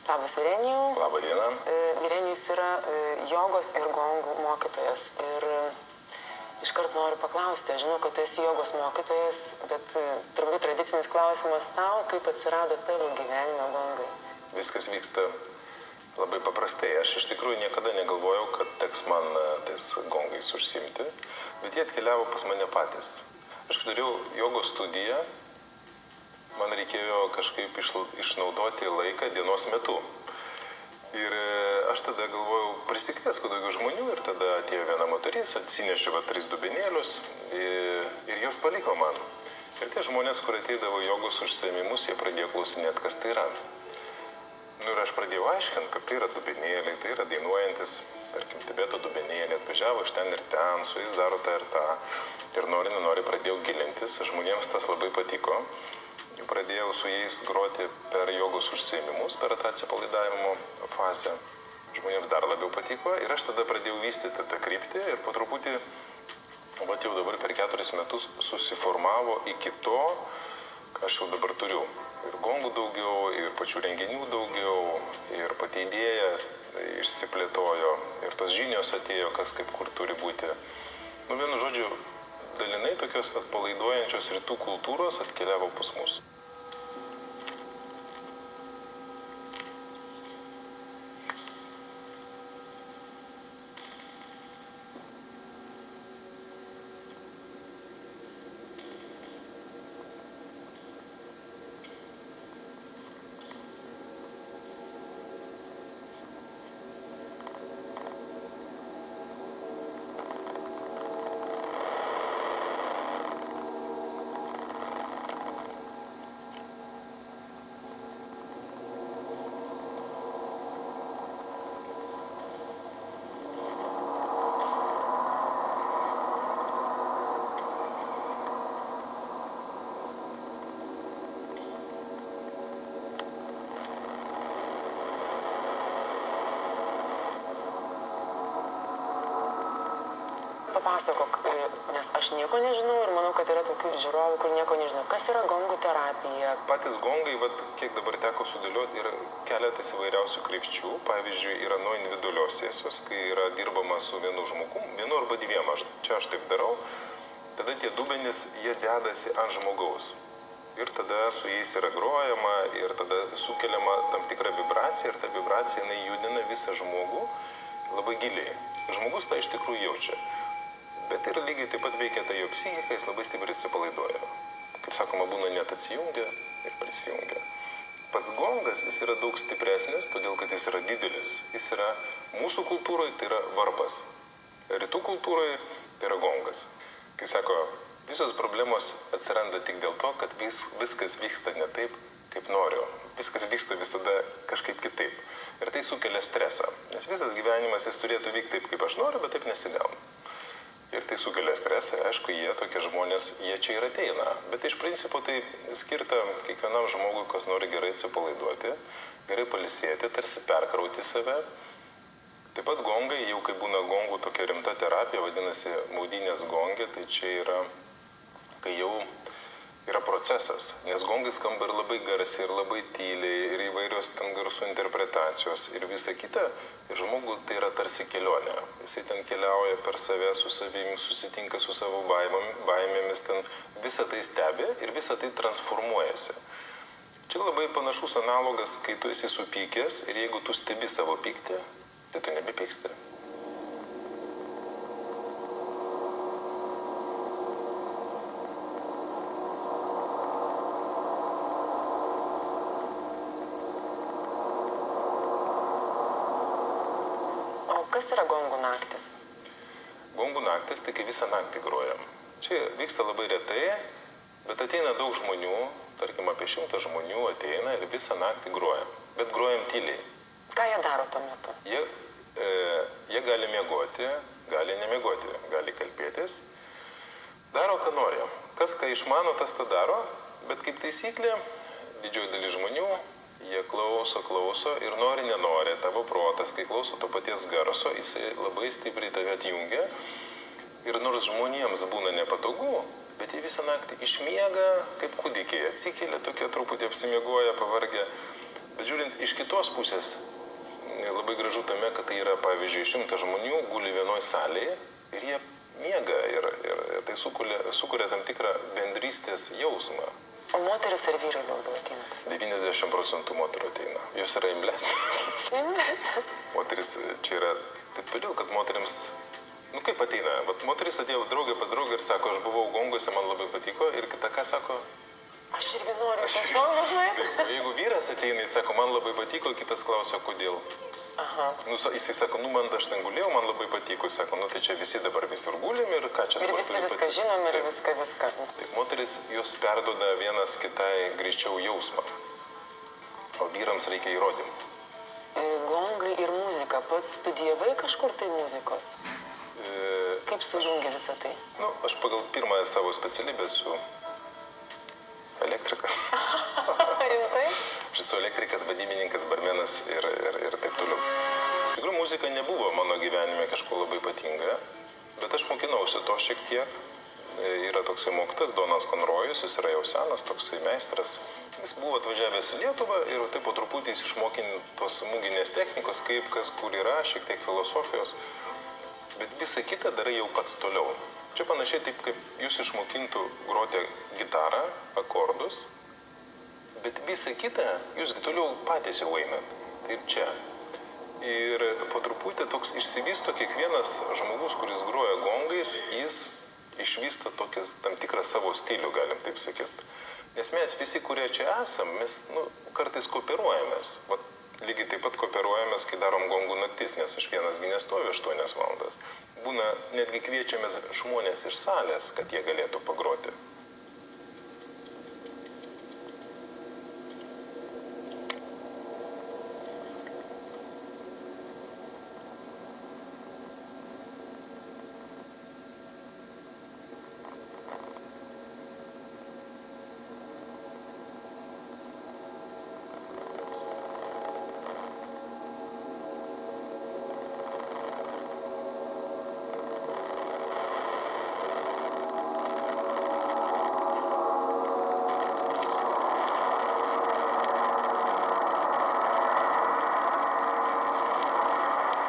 Labas, Virenijau. Labą dieną. Virenijus yra jogos ir gongų mokytojas. Ir iškart noriu paklausti, aš žinau, kad tu esi jogos mokytojas, bet turbūt tradicinis klausimas tau, kaip atsirado tavo gyvenime gongai? Viskas vyksta labai paprastai. Aš iš tikrųjų niekada negalvojau, kad teks man tais gongais užsiimti, bet jie atkeliavo pas mane patys. Aš turėjau jogos studiją, man reikėjo kažkaip išnaudoti laiką dienos metu. Ir aš tada galvojau, prisikviesku daugiau žmonių ir tada atėjo viena moteris, atsinešė 3 dubenėlius ir jos paliko man. Ir tie žmonės, kur ateidavo jogos užsiėmimus, jie pradėjo klausinėti, kas tai yra. Ir aš pradėjau aiškinti, kad tai yra dubenėliai, tai yra dainuojantis, tarkim, Tibeto dubenėliai, atvažiavo iš ten ir ten, su jais daro tą ir tą. Ir nenori pradėjau gilintis, žmonėms tas labai patiko. Pradėjau su jais groti per jogos užsiėmimus, per tą atsipalaidavimo fazę. Žmonėms dar labiau patiko ir aš tada pradėjau vystyti tą kryptį ir po truputį, jau dabar per 4 metus susiformavo iki to, ką aš jau dabar turiu. Ir gongų daugiau, ir pačių renginių daugiau, ir pati idėja išsiplėtojo, ir tos žinios atėjo, kas kaip kur turi būti. Vienu žodžiu, dalinai tokios atpalaiduojančios rytų kultūros atkeliavo pas mus. Papasakok, nes aš nieko nežinau ir manau, kad yra tokių žiūrovų, kur nieko nežinau. Kas yra gongų terapija? Patys gongai, kiek dabar teko sudėlioti, yra keletas įvairiausių krypčių. Pavyzdžiui, yra nuo individualios sesijos, kai yra dirbama su vienu žmogum, vienu arba dviem. Čia aš taip darau. Tada tie dubenys, jie dedasi ant žmogaus. Ir tada su jais yra grojama ir tada sukeliama tam tikra vibracija ir ta vibracija jinai judina visą žmogų labai giliai. Žmogus tą iš tikrųjų jaučia. Bet ir lygiai taip pat veikia tai jo psichika, jis labai stipriai atsipalaiduoja. Kaip sakoma, būna net atsijungia ir prisijungia. Pats gongas, jis yra daug stipresnis, todėl kad jis yra didelis. Jis yra mūsų kultūroje, tai yra varpas. Rytų kultūroje tai yra gongas. Kai sako, visos problemos atsiranda tik dėl to, kad viskas vyksta ne taip, kaip noriu. Viskas vyksta visada kažkaip kitaip. Ir tai sukelia stresą. Nes visas gyvenimas jis turėtų vykti taip, kaip aš noriu, bet taip nesigauna. Ir tai sukelia stresą, aišku, jie tokie žmonės, jie čia ir ateina. Bet iš principo tai skirta kiekvienam žmogui, kas nori gerai atsipalaiduoti, gerai pailsėti, tarsi perkrauti save. Taip pat gongai, jau kai būna gongų tokia rimta terapija, vadinasi maudynės gongė, tai čia yra, kai jau yra procesas. Nes gongai skamba ir labai garsiai, ir labai tyliai, ir įvairios ten garsų interpretacijos ir visa kita. Ir žmogui tai yra tarsi kelionė. Jisai ten keliauja per save su savimi, susitinka su savo baimėmis, ten visą tai stebi ir visą tai transformuojasi. Čia labai panašus analogas, kai tu esi supykęs ir jeigu tu stebi savo pyktį, tai tu nebepyksti. Kas yra gongų naktis? Gongų naktis, tai kai visą naktį grojam. Čia vyksta labai retai, bet ateina daug žmonių, tarkim apie 100 žmonių ateina ir visą naktį grojam. Bet grojam tyliai. Ką jie daro tuo metu? Jie gali miegoti, gali nemiegoti, gali kalbėtis. Daro, ką nori. Kas ką išmano, tas tą daro, bet kaip taisyklė, didžioji dalis žmonių, jie klauso ir nori, nenori. Tavo protas, kai klauso to paties garso, jisai labai stipriai tave atjungia. Ir nors žmonėms būna nepatogu, bet jie visą naktį išmiega, kaip kūdikiai, atsikelia, tokie truputį apsimiegoja, pavargę. Bet žiūrint iš kitos pusės, labai gražu tame, kad tai yra, pavyzdžiui, 100 žmonių guli vienoj salėje ir jie miega ir tai sukuria tam tikrą bendrystės jausmą. O moteris ar vyrai daugiau ateina? 90% moterų ateina. Jos yra imlesnės. Moteris čia yra taip todėl, kad moteriams, kaip ateina, moteris atėjo draugė pas draugę ir sako, aš buvau Gonguose, man labai patiko, ir kita ką sako? Aš irgi noriu pas Gongus nueiti. Jeigu vyras ateina, jis sako, man labai patiko, kitas klausia, kodėl. Aha. Jisai sako, man aš ten gulėjau, man labai patiko, sako, tai čia visi dabar visur gulim ir ką čia dabar. Ir visi viską žinom ir viską. Taip, moteris jos perduoda vienas kitai greičiau jausmą, o vyrams reikia įrodymų. Gongai ir muzika, pats studijavai kažkur tai muzikos? Kaip sujungi visą tai? Aš pagal pirmąją savo specialybę esu elektrikas. Rimtai? Aš esu elektrikas, vadybininkas, barmenas ir taip toliau. Iš tikrųjų, muzika nebuvo mano gyvenime kažko labai ypatinga, bet aš mokinausi to šiek tiek. Yra toksai mokytas, Donas Konrojus, jis yra jau senas, toksai meistras. Jis buvo atvažiavęs į Lietuvą ir taip po truputį jis išmokino tos mūginės technikos, kaip kas kur yra, šiek tiek filosofijos. Bet visą kitą darai jau pats toliau. Čia panašiai taip, kaip jūs išmokintų groti gitarą, akordus, bet visą kitą jūs toliau patys jau einat. Taip čia. Ir po truputį toks išsivysto kiekvienas žmogus, kuris groja gongais, jis išvysto tokias tam tikrą savo stilių, galim taip sakyti. Nes mes visi, kurie čia esam, mes kartais kooperuojamės. Lygiai taip pat kooperuojamės, kai darom gongų naktis, nes aš vienasgi nestoviu 8 valandas. Būna netgi kviečiamės žmonės iš salės, kad jie galėtų pagroti.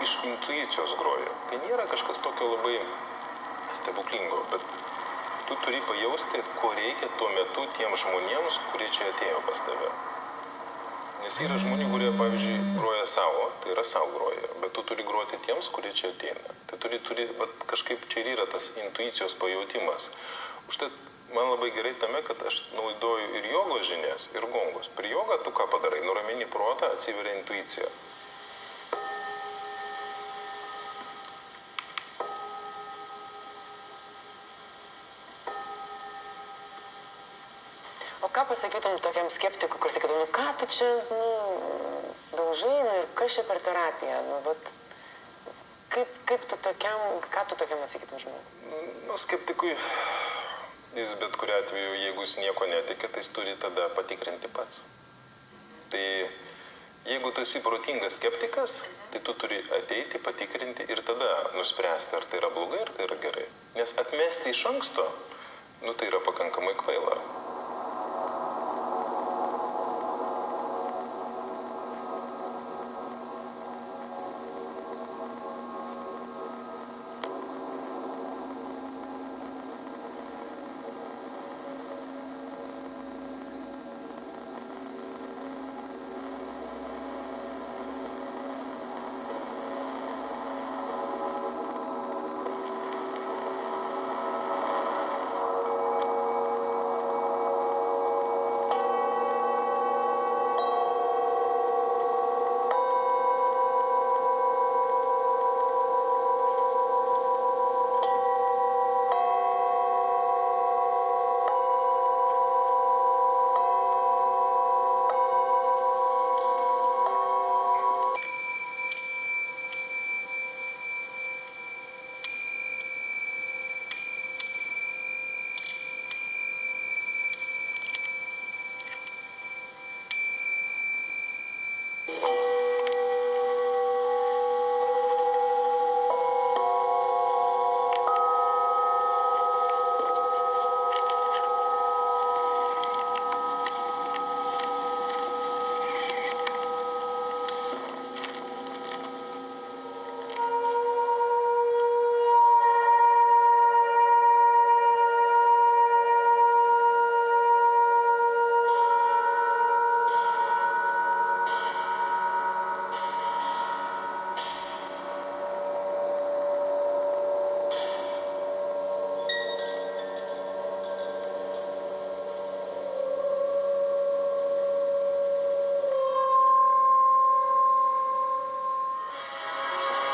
Iš intuicijos groja. Tai nėra kažkas tokio labai stebuklingo, bet tu turi pajausti, ko reikia tuo metu tiems žmonėms, kurie čia atėjo pas tave. Nes yra žmonių, kurie, pavyzdžiui, groja savo, tai yra savo groja, bet tu turi groti tiems, kurie čia ateina. Tai bet kažkaip čia yra tas intuicijos pajautimas. Užtai man labai gerai tame, kad aš naudoju ir jogos žinias, ir gongus. Per jogą tu ką padarai? Nuramini protą, atsiveria intuicija. O ką pasakytum tokiam skeptikui, kur sakytum, ką tu čia, daužai, ir kas čia per terapiją? Ką tu tokiam atsakytum žmogui? Skeptikui, jis bet kuriuo atveju, jeigu jis nieko netikė, tai jis turi tada patikrinti pats. Tai jeigu tu esi protingas skeptikas, tai tu turi ateiti, patikrinti ir tada nuspręsti, ar tai yra blogai, ar tai yra gerai. Nes atmesti iš anksto, tai yra pakankamai kvaila.